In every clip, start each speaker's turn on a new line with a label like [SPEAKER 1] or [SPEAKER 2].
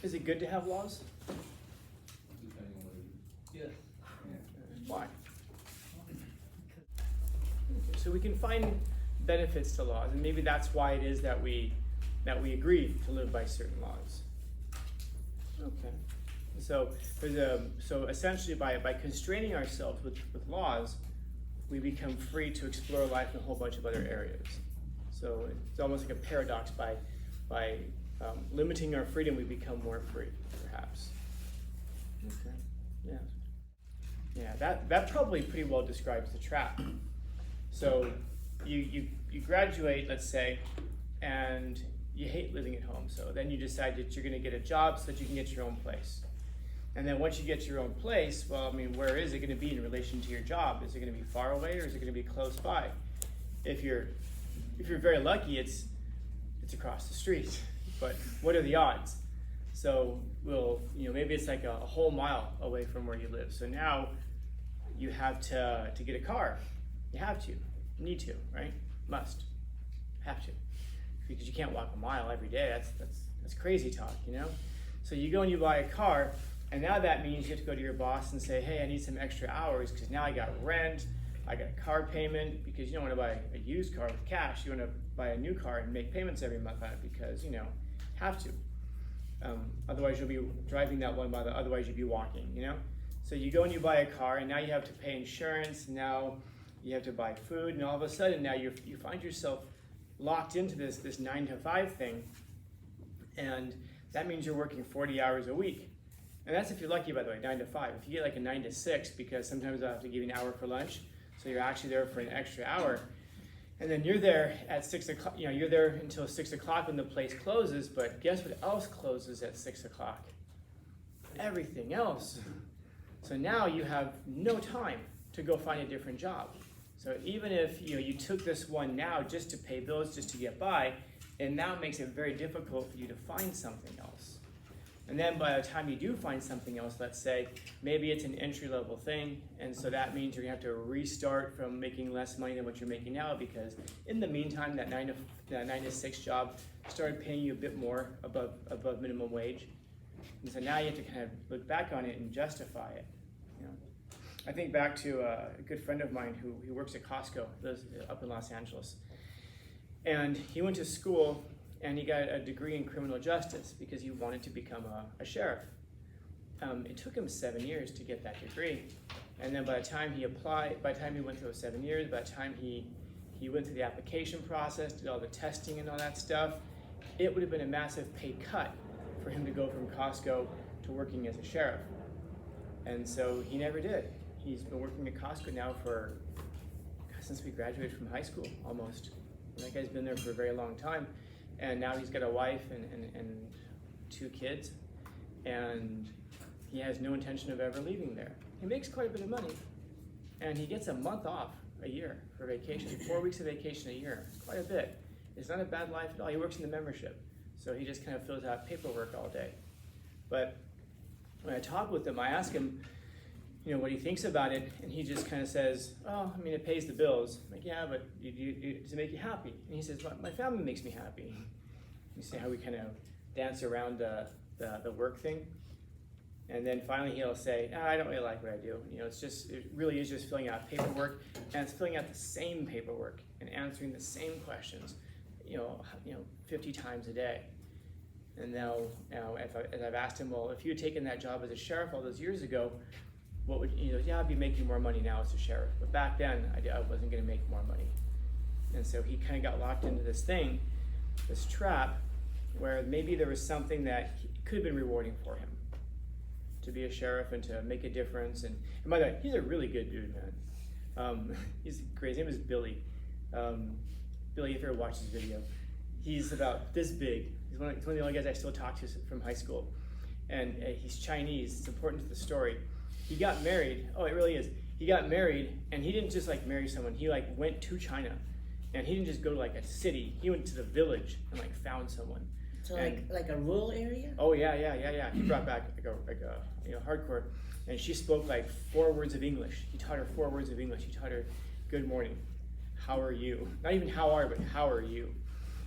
[SPEAKER 1] Is it good to have laws?
[SPEAKER 2] Depending on what it is.
[SPEAKER 3] Yeah.
[SPEAKER 1] Why? Okay, so we can find benefits to laws, and maybe that's why it is that we agree to live by certain laws. Okay. So so essentially by constraining ourselves with laws, we become free to explore life in a whole bunch of other areas. So it's almost like a paradox. By limiting our freedom, we become more free, perhaps. Okay. Yeah. Yeah. That probably pretty well describes the trap. So you graduate, let's say, and you hate living at home. So then you decide that you're going to get a job so that you can get your own place. And then once you get your own place, well, I mean, where is it going to be in relation to your job? Is it going to be far away, or is it going to be close by? If you're very lucky, it's across the street. But what are the odds? So maybe it's like a whole mile away from where you live. So now you have to get a car. You have to, you need to, right? Must, have to, because you can't walk a mile every day. That's crazy talk, you know. So you go and you buy a car. And now that means you have to go to your boss and say, hey, I need some extra hours because now I got rent, I got a car payment, because you don't want to buy a used car with cash. You want to buy a new car and make payments every month on it because, have to. Otherwise you'll be driving that one by otherwise you'd be walking, So you go and you buy a car, and now you have to pay insurance, now you have to buy food, and all of a sudden now you find yourself locked into this 9-to-5 thing, and that means you're working 40 hours a week. And that's if you're lucky, by the way, 9 to 5. If you get like a 9 to 6, because sometimes I'll have to give you an hour for lunch, so you're actually there for an extra hour. And then you're there at 6 o'clock, you're there until 6 o'clock when the place closes, but guess what else closes at 6 o'clock? Everything else. So now you have no time to go find a different job. So even if you took this one now just to pay bills, just to get by, it now makes it very difficult for you to find something else. And then by the time you do find something else, let's say, maybe it's an entry-level thing, and so that means you're going to have to restart from making less money than what you're making now, because in the meantime, that 9 to 6 job started paying you a bit more above minimum wage. And so now you have to kind of look back on it and justify it. I think back to a good friend of mine who works at Costco, lives up in Los Angeles. And he went to school and he got a degree in criminal justice because he wanted to become a sheriff. It took him 7 years to get that degree. And then by the time he applied, by the time he went through those 7 years, by the time he went through the application process, did all the testing and all that stuff, it would have been a massive pay cut for him to go from Costco to working as a sheriff. And so he never did. He's been working at Costco now since we graduated from high school, almost. And that guy's been there for a very long time. And now he's got a wife and 2 kids, and he has no intention of ever leaving there. He makes quite a bit of money, and he gets a month off a year for vacation, 4 weeks of vacation a year, quite a bit. It's not a bad life at all. He works in the membership, so he just kind of fills out paperwork all day. But when I talk with him, I ask him, what he thinks about it, and he just kind of says, oh, I mean, it pays the bills. I'm like, yeah, but does it make you happy? And he says, my family makes me happy. You see how we kind of dance around the work thing? And then finally he'll say, I don't really like what I do. It really is just filling out paperwork, and it's filling out the same paperwork and answering the same questions, 50 times a day. And now as I've asked him, well, if you had taken that job as a sheriff all those years ago, what would I'd be making more money now as a sheriff, but back then I wasn't going to make more money. And so he kind of got locked into this trap, where maybe there was something that could have been rewarding for him to be a sheriff and to make a difference. And by the way, he's a really good dude, man. He's great. His name is Billy. Billy, if you ever watch his video, he's about this big. He's one of the only guys I still talk to from high school, and he's Chinese. It's important to the story. He got married. Oh, it really is. He got married, and he didn't just marry someone. He went to China, and he didn't just go to a city. He went to the village and found someone.
[SPEAKER 4] So like a rural area?
[SPEAKER 1] Oh yeah. He brought back hardcore, and she spoke 4 words of English. He taught her 4 words of English. He taught her, good morning, how are you? Not even how are, but how are you?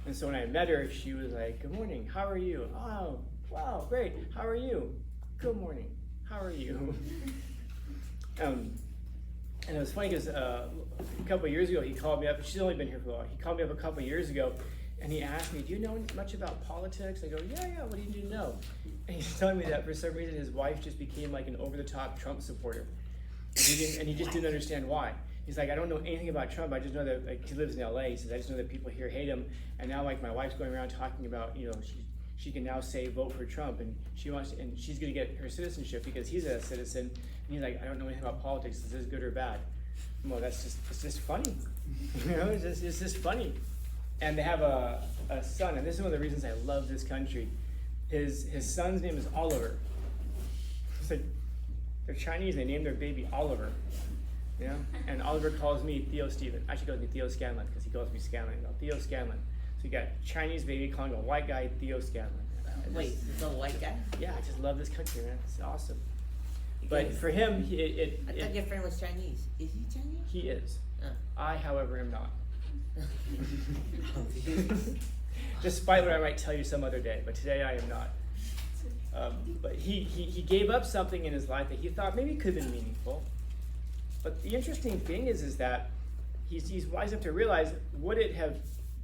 [SPEAKER 1] And so when I met her, she was like, good morning, how are you? Oh, Wow, great. How are you? Good morning. How are you? And it was funny because a couple of years ago he called me up. She's only been here for a while. He called me up a couple of years ago, and he asked me, "Do you know much about politics?" I go, "Yeah. What do you need to know?" And he's telling me that for some reason his wife just became like an over-the-top Trump supporter, and he just didn't understand why. He's like, "I don't know anything about Trump. I just know that like he lives in LA." He says, "I just know that people here hate him, and now like my wife's going around talking about she can now say vote for Trump, and she's going to get her citizenship because he's a citizen." And he's like, "I don't know anything about politics. Is this good or bad?" Well, it's just funny. It's just funny. And they have a son, and this is one of the reasons I love this country. His son's name is Oliver. It's like they're Chinese. They named their baby Oliver. And Oliver calls me Theo Steven. Actually, calls me Theo Scanlon because he calls me Scanlon. No, Theo Scanlon. So you got Chinese baby calling a white guy Theo Scanlon.
[SPEAKER 4] Wait, there's a white guy?
[SPEAKER 1] Yeah, I just love this country, man. It's awesome. But for him,
[SPEAKER 4] I thought your friend was Chinese. Is he Chinese?
[SPEAKER 1] He is. I, however, am not. Despite what I might tell you some other day, but today I am not. But he gave up something in his life that he thought maybe could have been meaningful. But the interesting thing is that he's wise enough to realize, would it have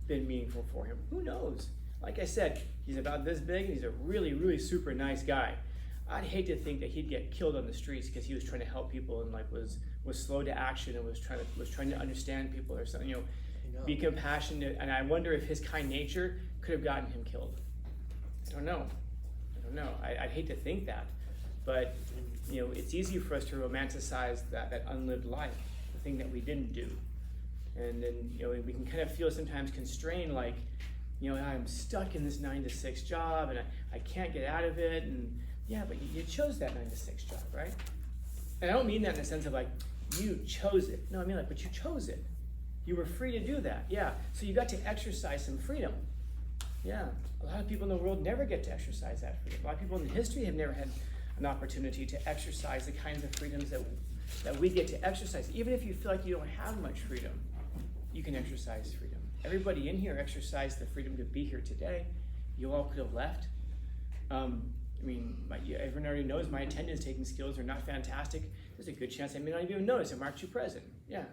[SPEAKER 1] been meaningful for him? Who knows? Like I said, he's about this big and he's a really, really super nice guy. I'd hate to think that he'd get killed on the streets because he was trying to help people and like was slow to action and was trying to understand people or something, be compassionate. And I wonder if his kind nature could have gotten him killed. I don't know. I'd hate to think that, but it's easy for us to romanticize that unlived life, the thing that we didn't do, and then we can kind of feel sometimes constrained, like I'm stuck in this 9-to-6 job and I can't get out of it, and yeah, but you chose that 9-to-6 job, right? And I don't mean that in the sense of like you chose it. No, I mean like, but you chose it. You were free to do that. Yeah. So you got to exercise some freedom. Yeah. A lot of people in the world never get to exercise that freedom. A lot of people in history have never had an opportunity to exercise the kinds of freedoms that we get to exercise. Even if you feel like you don't have much freedom, you can exercise freedom. Everybody in here exercised the freedom to be here today. You all could have left. Everyone already knows my attendance taking skills are not fantastic. There's a good chance I may not even notice I marked you present. Yeah.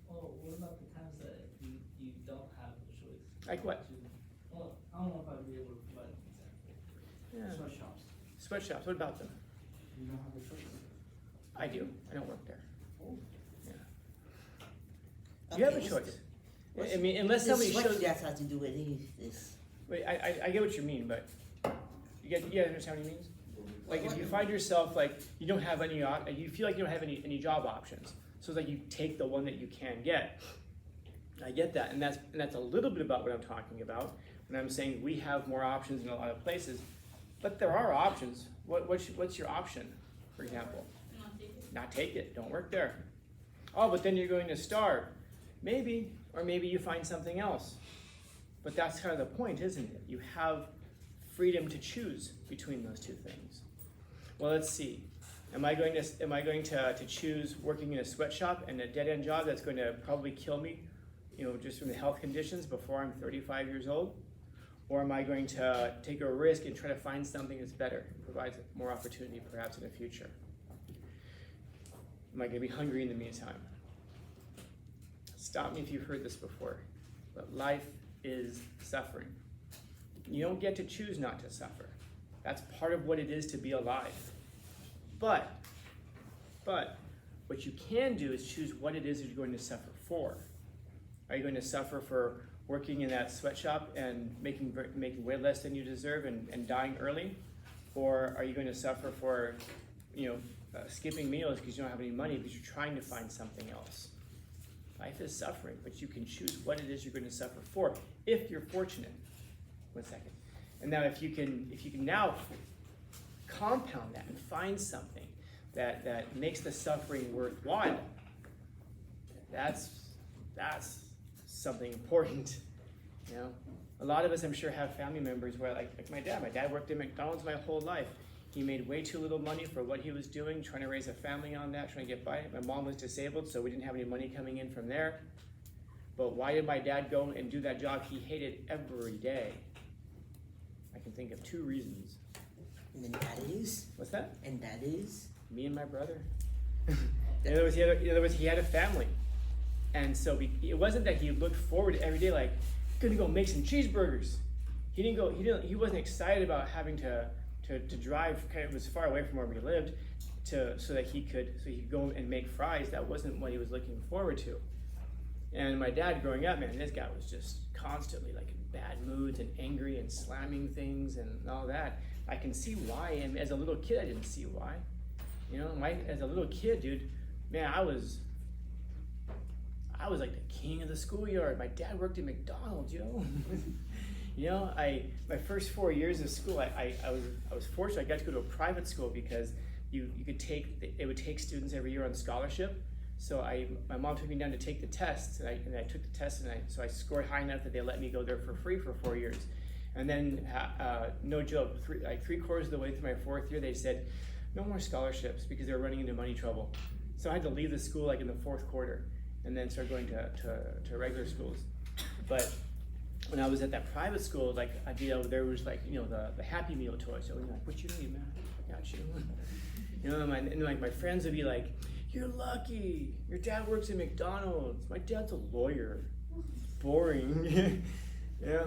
[SPEAKER 2] Well, what about the times that you don't have a choice?
[SPEAKER 1] Like what?
[SPEAKER 2] Well, I don't know if I'd be able to provide an example.
[SPEAKER 1] Yeah.
[SPEAKER 2] Sweatshops.
[SPEAKER 1] Sweatshops, what about them?
[SPEAKER 2] You don't have a choice.
[SPEAKER 1] I do. I don't work there.
[SPEAKER 2] Oh.
[SPEAKER 1] Yeah. You have a choice. Unless somebody shows.
[SPEAKER 4] That's how to do it. This.
[SPEAKER 1] Wait, I get what you mean, but you understand what he means? Like if you find yourself like you don't have any, you feel like you don't have any job options, so it's like you take the one that you can get. I get that, and that's a little bit about what I'm talking about when I'm saying we have more options in a lot of places, but there are options. What's your option, for example? Not take it. Don't work there. Oh, but then you're going to starve. Maybe, or maybe you find something else. But that's kind of the point, isn't it? You have freedom to choose between those two things. Well, let's see. Am I going to choose working in a sweatshop and a dead-end job that's going to probably kill me, just from the health conditions before I'm 35 years old? Or am I going to take a risk and try to find something that's better and provides more opportunity perhaps in the future? Am I going to be hungry in the meantime? Stop me if you've heard this before, but life is suffering. You don't get to choose not to suffer. That's part of what it is to be alive. But what you can do is choose what it is that you're going to suffer for. Are you going to suffer for working in that sweatshop and making way less than you deserve and dying early? Or are you going to suffer for, skipping meals because you don't have any money because you're trying to find something else? Life is suffering, but you can choose what it is you're going to suffer for if you're fortunate. 1 second. And now if you can now compound that and find something that makes the suffering worthwhile, that's something important. A lot of us, I'm sure, have family members where like my dad. My dad worked at McDonald's my whole life. He made way too little money for what he was doing, trying to raise a family on that, trying to get by. My mom was disabled, so we didn't have any money coming in from there. But why did my dad go and do that job he hated every day? I can think of 2 reasons.
[SPEAKER 4] And then that is?
[SPEAKER 1] What's that?
[SPEAKER 4] And that is?
[SPEAKER 1] Me and my brother. In other words, he had a family. And so it wasn't that he looked forward to every day like, gonna go make some cheeseburgers. He wasn't excited about having to drive kind of as far away from where we lived so he could go and make fries. That wasn't what he was looking forward to. And my dad growing up, man, this guy was just constantly like in bad moods and angry and slamming things and all that. I can see why, and as a little kid I didn't see why. You know, as a little kid, dude, man, I was like the king of the schoolyard. My dad worked at McDonald's, you know. You know, my first 4 years of school, I was fortunate. I got to go to a private school because it would take students every year on scholarship. So my mom took me down to take the tests, and I took the test, so I scored high enough that they let me go there for free for 4 years. And then, no joke, three-quarters of the way through my fourth year, they said, no more scholarships because they were running into money trouble. So I had to leave the school like in the fourth quarter and then start going to regular schools. But when I was at that private school, like there was like, you know, the Happy Meal toy. So you're like, what you need, man? I got you. You know, and like my friends would be like, you're lucky. Your dad works at McDonald's. My dad's a lawyer. Boring. Yeah.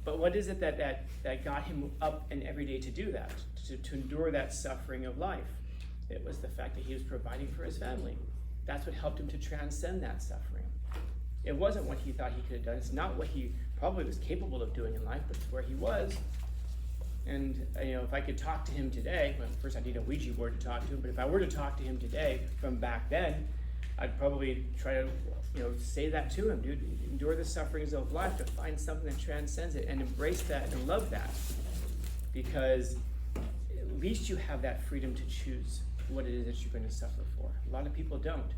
[SPEAKER 1] But what is it that got him up and every day to do that, to endure that suffering of life? It was the fact that he was providing for his family. That's what helped him to transcend that suffering. It wasn't what he thought he could have done. It's not what he probably was capable of doing in life, but it's where he was. And you know, if I could talk to him today, well, first I need a Ouija board to talk to him, but if I were to talk to him today from back then, I'd probably try to, you know, say that to him, dude. Endure the sufferings of life to find something that transcends it and embrace that and love that. Because at least you have that freedom to choose what it is that you're going to suffer for. A lot of people don't.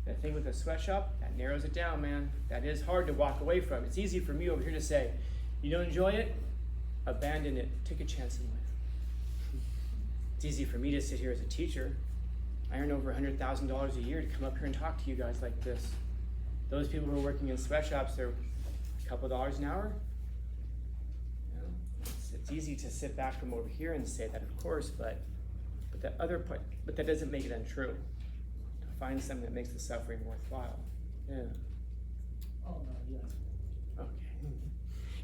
[SPEAKER 1] The thing with the sweatshop, that narrows it down, man. That is hard to walk away from. It's easy for me over here to say, you don't enjoy it? Abandon it. Take a chance in life. It's easy for me to sit here as a teacher. I earn over $100,000 a year to come up here and talk to you guys like this. Those people who are working in sweatshops, they're a couple dollars an hour. You know, it's easy to sit back from over here and say that, of course, but that other part, but that doesn't make it untrue. To find something that makes the suffering worthwhile. Yeah.
[SPEAKER 2] Oh, no, yeah.
[SPEAKER 1] Okay.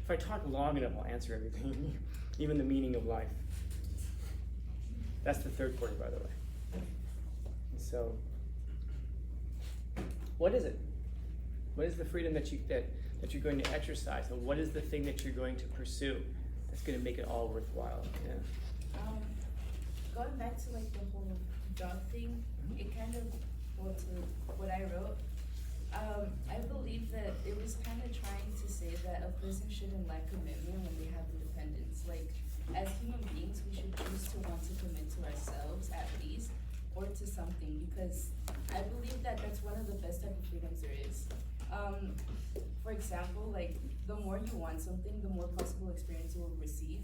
[SPEAKER 1] If I talk long enough, I'll answer everything, even the meaning of life. That's the third quarter, by the way. So, what is it? What is the freedom that you're going to exercise, and what is the thing that you're going to pursue that's going to make it all worthwhile? Yeah.
[SPEAKER 3] Going back to like the whole job thing, it kind of, well, to what I wrote, I believe that it was kind of trying to say that a person shouldn't lack commitment when they have independence. Like, as human beings, we should choose to want to commit to ourselves at least, or to something, because I believe that that's one of the best type of freedoms there is. For example, like, the more you want something, the more possible experience you will receive,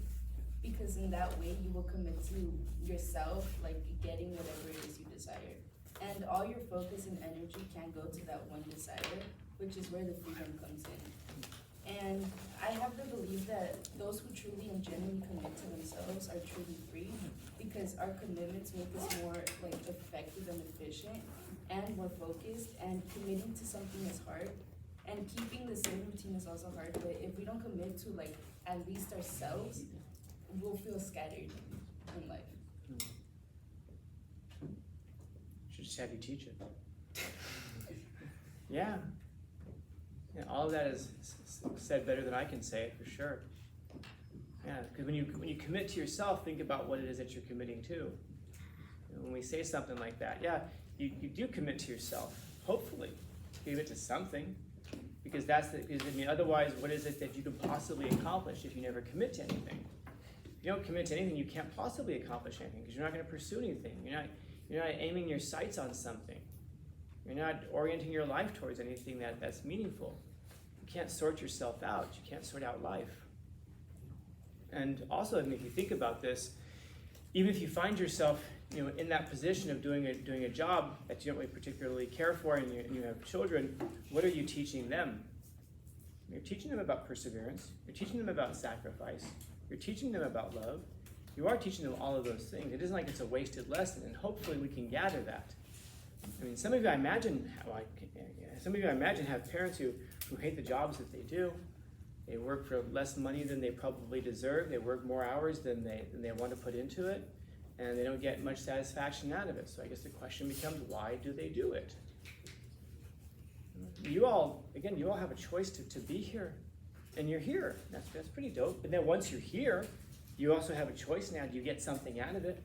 [SPEAKER 3] because in that way you will commit to yourself, like getting whatever it is you desire. And all your focus and energy can go to that one desire, which is where the freedom comes in. And I have the belief that those who truly and genuinely commit to themselves are truly free, because our commitments make us more like effective and efficient and more focused, and committing to something is hard. And keeping the same routine is also hard, but if we don't commit to like at least ourselves, we'll feel scattered in life.
[SPEAKER 1] Should just have you teach it. Yeah. Yeah, all of that is said better than I can say it, for sure. Yeah, because when you commit to yourself, think about what it is that you're committing to. You know, when we say something like that, yeah, you do commit to yourself. Hopefully, you commit to something, because otherwise, what is it that you could possibly accomplish if you never commit to anything? If you don't commit to anything, you can't possibly accomplish anything, because you're not going to pursue anything. You're not aiming your sights on something. You're not orienting your life towards anything that's meaningful. You can't sort yourself out. You can't sort out life. And also, I mean, if you think about this, even if you find yourself, you know, in that position of doing a job that you don't really particularly care for, and you have children, what are you teaching them? You're teaching them about perseverance. You're teaching them about sacrifice. You're teaching them about love. You are teaching them all of those things. It isn't like it's a wasted lesson, and hopefully we can gather that. I mean, some of you I imagine have parents who hate the jobs that they do. They work for less money than they probably deserve. They work more hours than they want to put into it, and they don't get much satisfaction out of it. So I guess the question becomes, why do they do it? You all have a choice to be here, and you're here. That's pretty dope. But then once you're here, you also have a choice now. Do you get something out of it?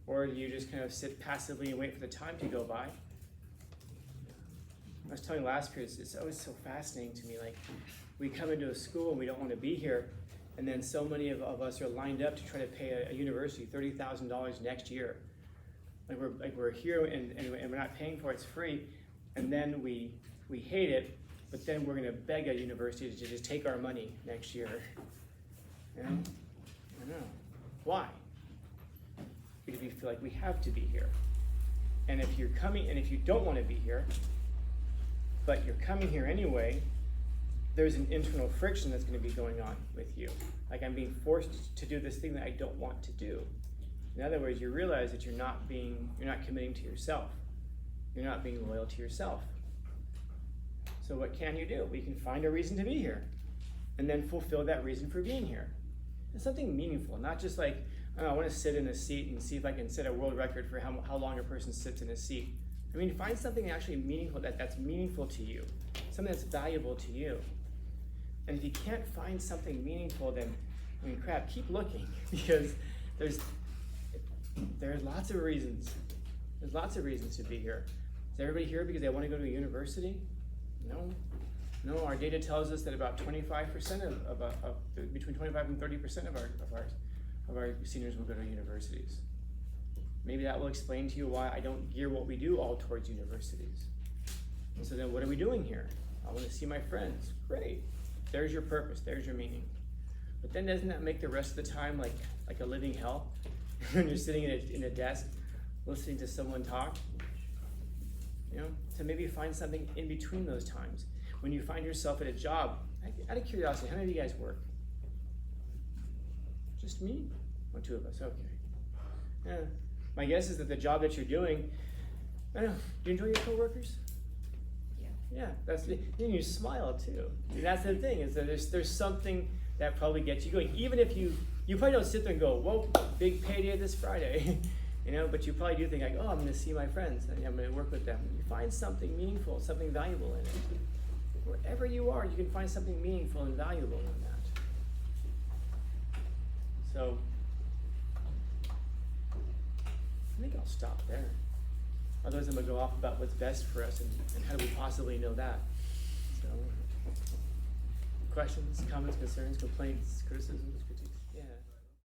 [SPEAKER 1] Or do you just kind of sit passively and wait for the time to go by? I was telling you last period, it's always so fascinating to me. Like, we come into a school and we don't want to be here, and then so many of us are lined up to try to pay a university $30,000 next year. Like we're here and we're not paying for it, it's free, and then we hate it, but then we're going to beg a university to just take our money next year. You know? I know. Why? Because we feel like we have to be here. And if you're coming, and if you don't want to be here, but you're coming here anyway, there's an internal friction that's going to be going on with you. Like, I'm being forced to do this thing that I don't want to do. In other words, you realize that you're not committing to yourself. You're not being loyal to yourself. So what can you do? We can find a reason to be here, and then fulfill that reason for being here. It's something meaningful, not just like, oh, I want to sit in a seat and see if I can set a world record for how long a person sits in a seat. I mean, find something actually meaningful, that's meaningful to you, something that's valuable to you. And if you can't find something meaningful, then, I mean, crap, keep looking, because there's lots of reasons. There's lots of reasons to be here. Is everybody here because they want to go to a university? No, our data tells us that about 25% between 25 and 30% of our seniors will go to universities. Maybe that will explain to you why I don't gear what we do all towards universities. And so then what are we doing here? I want to see my friends. Great. There's your purpose. There's your meaning. But then doesn't that make the rest of the time like a living hell? When you're sitting in a desk listening to someone talk? To maybe find something in between those times. When you find yourself at a job, out of curiosity, how many of you guys work? Just me? Or two of us, okay. Yeah. My guess is that the job that you're doing, I don't know, do you enjoy your coworkers? Yeah, then you smile too. And that's the thing, is that there's something that probably gets you going. Even if you probably don't sit there and go, whoa, big payday this Friday. But you probably do think like, oh, I'm going to see my friends, and I'm going to work with them. You find something meaningful, something valuable in it. Wherever you are, you can find something meaningful and valuable in that. So, I think I'll stop there. Otherwise, I'm going to go off about what's best for us and how do we possibly know that. So, questions, comments, concerns, complaints, criticisms, critiques?